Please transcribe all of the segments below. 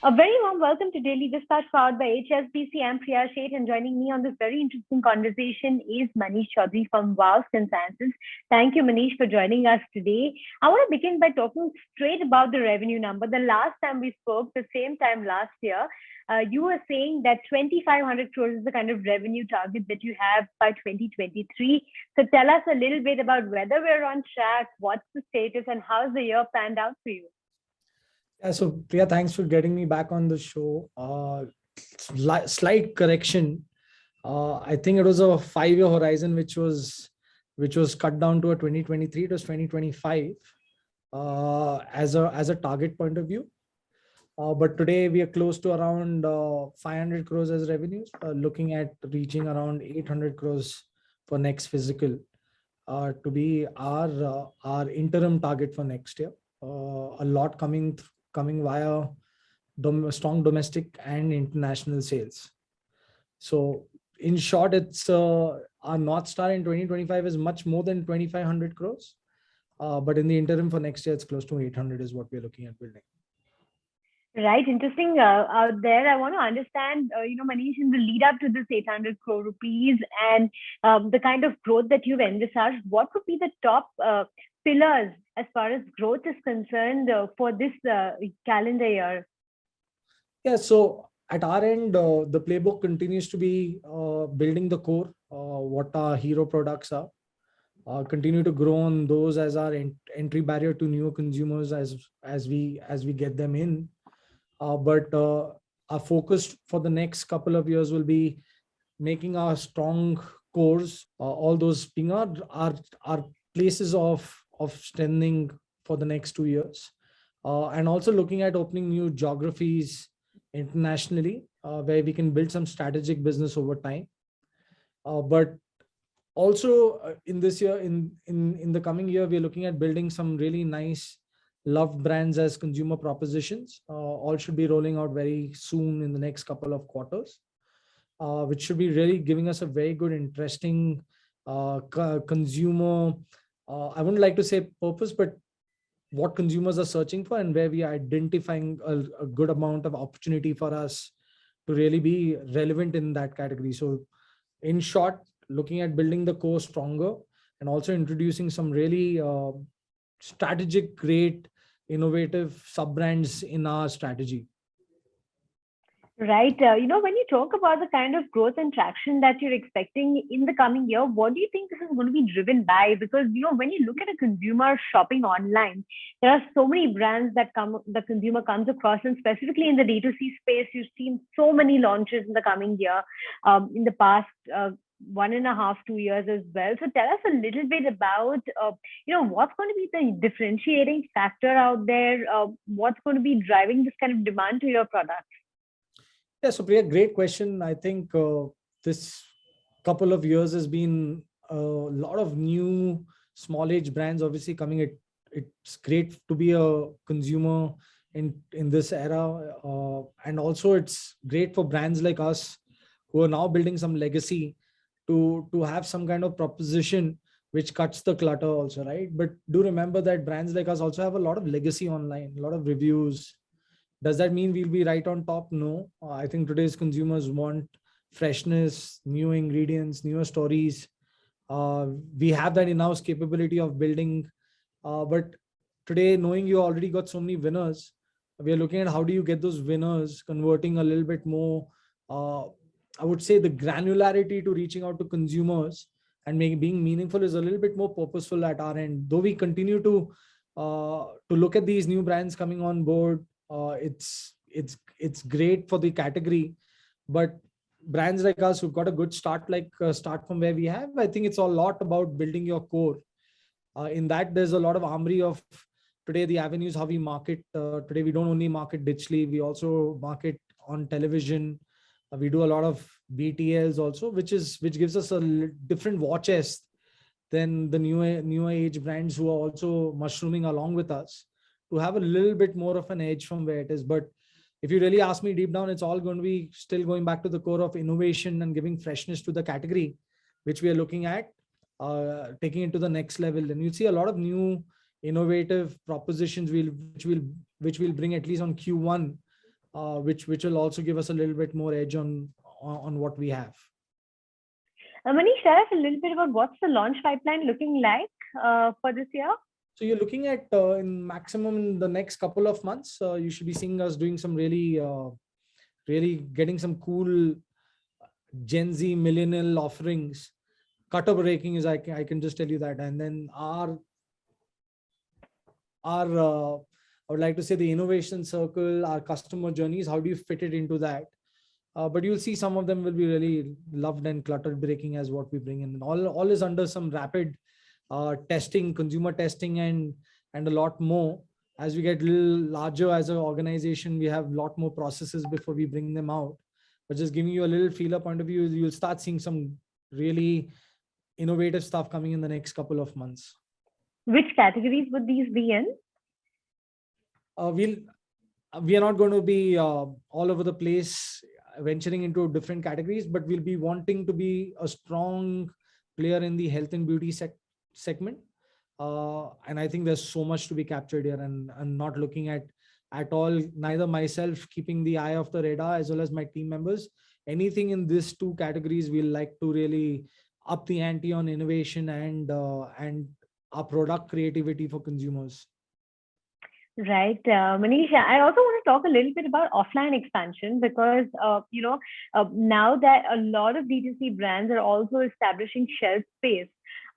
A very warm welcome to Daily Dispatch powered by HSBC. I'm Priya Sheth, and joining me on this very interesting conversation is Manish Chowdhary from Wow Skin Sciences. Thank you, Manish, for joining us today. I want to begin by talking straight about the revenue number. The last time we spoke, the same time last year, you were saying that 2,500 crores is the kind of revenue target that you have by 2023. So tell us a little bit about whether we're on track, what's the status, and how's the year panned out for you? Yeah, so Priya, thanks for getting me back on the show. Slight correction. I think it was a 5-year horizon, which was cut down to a 2023. It was 2025 as a target point of view. But today we are close to around 500 crores as revenues, looking at reaching around 800 crores for next fiscal to be our interim target for next year. A lot coming via strong domestic and international sales. So in short, it's our North Star in 2025 is much more than 2,500 crores. But in the interim for next year, it's close to 800 is what we're looking at building. Right, interesting out there. I want to understand, Manish, in the lead up to this 800 crore rupees and the kind of growth that you've envisaged, what would be the top pillars as far as growth is concerned for this calendar year? Yeah, so at our end, the playbook continues to be building the core, what our hero products are. Continue to grow on those as our entry barrier to newer consumers as we get them in. But our focus for the next couple of years will be making our strong cores, all those being our places of strengthening for the next 2 years, and also looking at opening new geographies internationally where we can build some strategic business over time. But also in this year, in the coming year, we are looking at building some really nice loved brands as consumer propositions. All should be rolling out very soon in the next couple of quarters, which should be really giving us a very good, interesting consumer. I wouldn't like to say purpose, but what consumers are searching for and where we are identifying a good amount of opportunity for us to really be relevant in that category. So in short, looking at building the core stronger and also introducing some really strategic, great, innovative sub-brands in our strategy. Right. When you talk about the kind of growth and traction that you're expecting in the coming year, what do you think this is going to be driven by? Because, when you look at a consumer shopping online, there are so many brands that the consumer comes across, and specifically in the D2C space, you've seen so many launches in the coming year, in the past 1.5, 2 years as well. So tell us a little bit about, what's going to be the differentiating factor out there? What's going to be driving this kind of demand to your products? Yeah, so Priya, great question. I think this couple of years has been a lot of new small age brands obviously coming. It's great to be a consumer in this era. And also it's great for brands like us who are now building some legacy to have some kind of proposition which cuts the clutter also, right? But do remember that brands like us also have a lot of legacy online, a lot of reviews. Does that mean we'll be right on top? No. I think today's consumers want freshness, new ingredients, newer stories. We have that in-house capability of building. But today, knowing you already got so many winners, we are looking at how do you get those winners converting a little bit more. I would say the granularity to reaching out to consumers and being meaningful is a little bit more purposeful at our end. Though we continue to look at these new brands coming on board, it's great for the category. But brands like us who've got a good start, start from where we have, I think it's a lot about building your core. In that, there's a lot of armory of today the avenues how we market. Today we don't only market digitally, we also market on television. We do a lot of BTLs also, which gives us a different war chest than the newer age brands who are also mushrooming along with us, to have a little bit more of an edge from where it is. But if you really ask me deep down, it's all going to be still going back to the core of innovation and giving freshness to the category, which we are looking at taking it to the next level. And you'll see a lot of new innovative propositions which we'll bring at least on Q1 which will also give us a little bit more edge on what we have. Manish, tell us a little bit about what's the launch pipeline looking like for this year? So you're looking at in maximum in the next couple of months, you should be seeing us doing some really getting some cool Gen Z millennial offerings. Cutter breaking is I can just tell you that, and then our I would like to say the innovation circle, our customer journeys. How do you fit it into that? But you'll see some of them will be really loved and clutter breaking as what we bring in. All is under some rapid testing, consumer testing, and a lot more. As we get a little larger as an organization, we have a lot more processes before we bring them out. But just giving you a little feeler point of view, you'll start seeing some really innovative stuff coming in the next couple of months. Which categories would these be in? We are not going to be all over the place venturing into different categories, but we'll be wanting to be a strong player in the health and beauty segment. And I think there's so much to be captured here, and I'm not looking at all, neither myself keeping the eye of the radar as well as my team members. Anything in these two categories, we'll like to really up the ante on innovation and our product creativity for consumers. Right, Manish, I also want to talk a little bit about offline expansion because, now that a lot of D2C brands are also establishing shelf space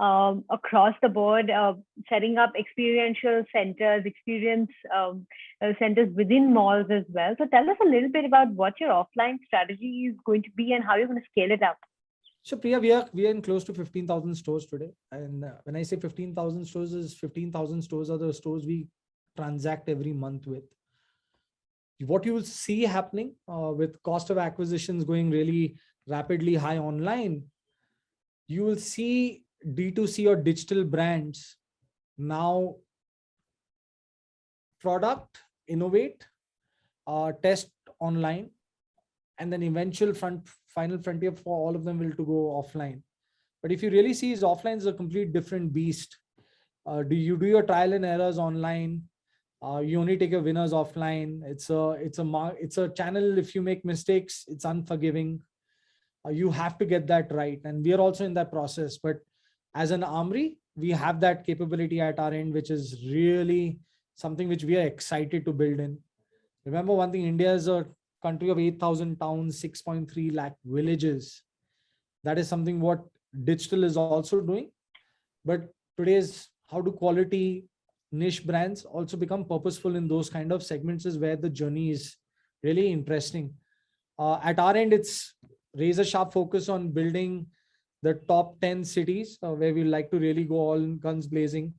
across the board, setting up experiential centers, centers within malls as well. So tell us a little bit about what your offline strategy is going to be and how you're going to scale it up. So Priya, we are in close to 15,000 stores today. And when I say 15,000 stores, is 15,000 stores are the stores we transact every month with. What you will see happening with cost of acquisitions going really rapidly high online, you will see D2C or digital brands now product, innovate, test online, and then eventual final frontier for all of them will to go offline. But if you really see, is offline is a complete different beast. Do your trial and errors online? You only take your winners offline. It's a channel. If you make mistakes, it's unforgiving. You have to get that right, and we are also in that process. But as an Armory, we have that capability at our end, which is really something which we are excited to build in. Remember one thing: India is a country of 8,000 towns, 6.3 lakh villages. That is something what digital is also doing. But today's how do quality niche brands also become purposeful in those kind of segments is where the journey is really interesting. At our end, it's razor sharp focus on building the top 10 cities where we like to really go all guns blazing,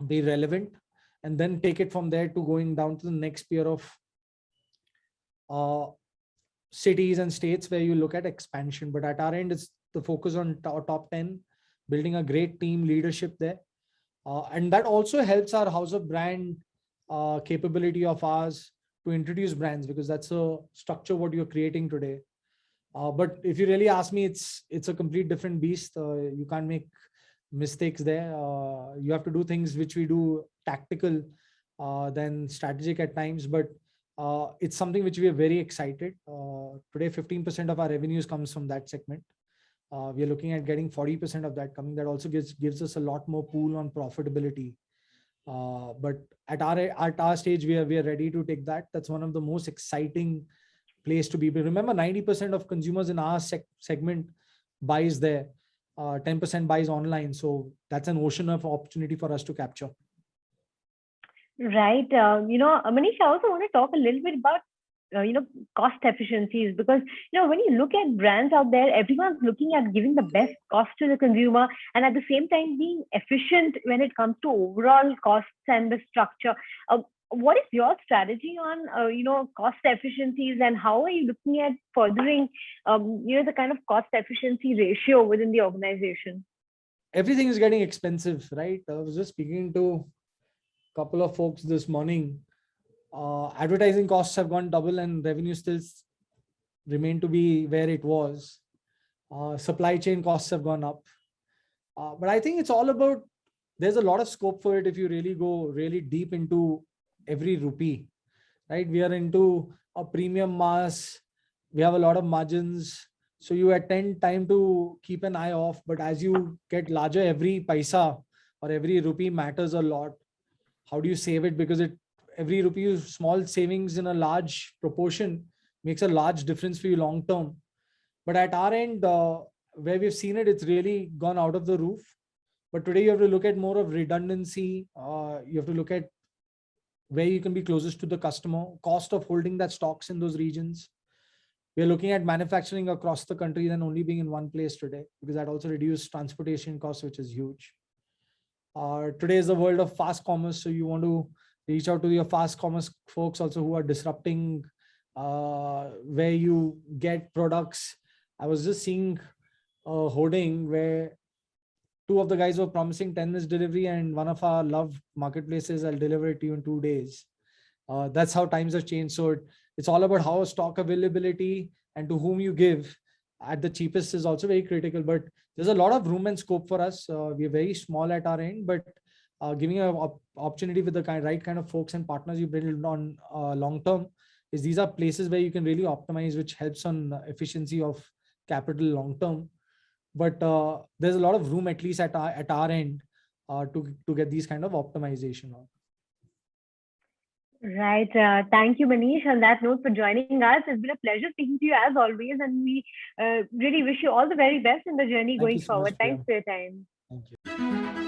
be relevant, and then take it from there to going down to the next tier of cities and states where you look at expansion. But at our end, it's the focus on top 10, building a great team leadership there. And that also helps our house of brand capability of ours to introduce brands, because that's a structure what you're creating today. But if you really ask me, it's a complete different beast. You can't make mistakes there. You have to do things which we do tactical than strategic at times. But it's something which we are very excited. Today, 15% of our revenues comes from that segment. We are looking at getting 40% of that coming. That also gives us a lot more pool on profitability. But at our stage, we are ready to take that. That's one of the most exciting place to be. But remember, 90% of consumers in our segment buys there. 10% buys online. So that's an ocean of opportunity for us to capture. Right. Manish, I also want to talk a little bit about cost efficiencies, because when you look at brands out there, everyone's looking at giving the best cost to the consumer and at the same time being efficient when it comes to overall costs and the structure. What is your strategy on cost efficiencies, and how are you looking at furthering the kind of cost efficiency ratio within the organization? Everything is getting expensive, right? I was just speaking to a couple of folks this morning. Advertising costs have gone double and revenue still remain to be where it was. Supply chain costs have gone up. But I think it's all about, there's a lot of scope for it if you really go really deep into every rupee, right? We are into a premium mass. We have a lot of margins. So you attend time to keep an eye off. But as you get larger, every paisa or every rupee matters a lot. How do you save it? Because every rupee, small savings in a large proportion makes a large difference for you long term. But at our end, where we've seen it, it's really gone out of the roof. But today you have to look at more of redundancy. You have to look at where you can be closest to the customer, cost of holding that stocks in those regions. We are looking at manufacturing across the country than only being in one place today, because that also reduces transportation costs, which is huge. Today is the world of fast commerce. So you want to reach out to your fast commerce folks also who are disrupting where you get products. I was just seeing a hoarding where two of the guys were promising 10 minutes delivery, and one of our loved marketplaces, I'll deliver it to you in 2 days. That's how times have changed. So it's all about how stock availability and to whom you give at the cheapest is also very critical. But there's a lot of room and scope for us. We're very small at our end, but giving an opportunity with the right kind of folks and partners you build on long term, is these are places where you can really optimize, which helps on efficiency of capital long term. But there's a lot of room, at least at our end, to get these kind of optimization on. Right. Thank you, Manish, on that note, for joining us. It's been a pleasure speaking to you as always, and we really wish you all the very best in the journey Thank going you so much, forward. Priya. Thanks for your time. Thank you.